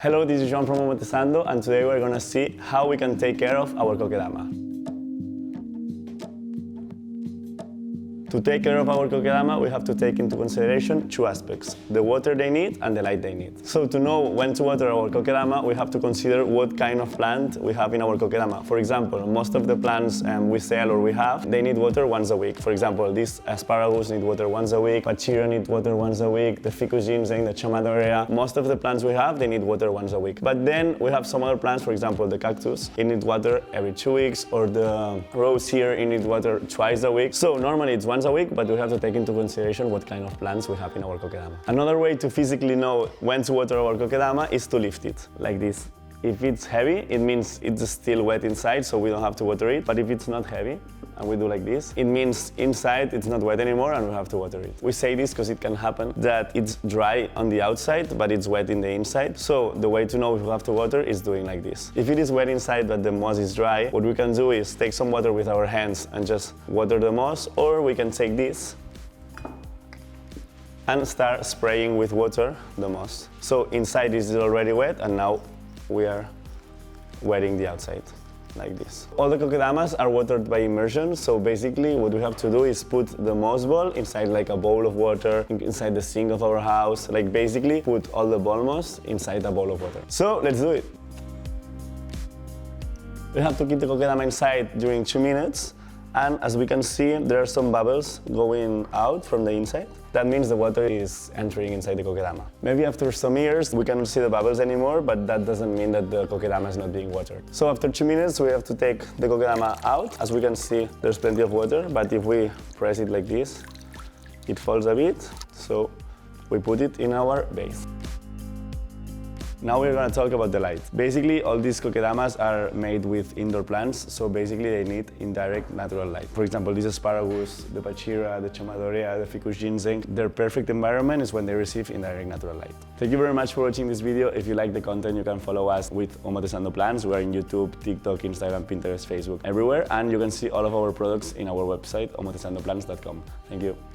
Hello, this is Joan from Omotesando, and today we're gonna see how we can take care of our kokedama. To take care of our kokedama, we have to take into consideration two aspects: the water they need and the light they need. So to know when to water our kokedama, we have to consider what kind of plant we have in our kokedama. For example, most of the plants we sell or we have, they need water once a week. For example, this asparagus need water once a week, pachira need water once a week, the ficus ginseng, the chamadorea, most of the plants we have, they need water once a week. But then we have some other plants, for example, the cactus, it needs water every 2 weeks, or the rose here, it needs water twice a week. So normally it's once a week, but we have to take into consideration what kind of plants we have in our kokedama. Another way to physically know when to water our kokedama is to lift it, like this. If it's heavy, it means it's still wet inside, so we don't have to water it. But if it's not heavy, and we do like this, it means inside it's not wet anymore and we have to water it. We say this because it can happen that it's dry on the outside, but it's wet in the inside. So the way to know if we have to water is doing like this. If it is wet inside but the moss is dry, what we can do is take some water with our hands and just water the moss, or we can take this and start spraying with water the moss. So inside is already wet, and now we are wetting the outside, like this. All the kokedamas are watered by immersion, so basically what we have to do is put the moss ball inside like a bowl of water, inside the sink of our house, like basically put all the ball moss inside a bowl of water. So let's do it. We have to keep the kokedama inside during 2 minutes, and as we can see, there are some bubbles going out from the inside. That means the water is entering inside the kokedama. Maybe after some years we cannot see the bubbles anymore, but that doesn't mean that the kokedama is not being watered. So after 2 minutes we have to take the kokedama out. As we can see, there's plenty of water, but if we press it like this, it falls a bit, so we put it in our vase. Now we're going to talk about the light. Basically, all these kokedamas are made with indoor plants, so basically they need indirect natural light. For example, this asparagus, the pachira, the chamadorea, the ficus ginseng, their perfect environment is when they receive indirect natural light. Thank you very much for watching this video. If you like the content, you can follow us with Omotesando Plants. We are in YouTube, TikTok, Instagram, Pinterest, Facebook, everywhere, and you can see all of our products in our website, omotesandoplants.com. Thank you.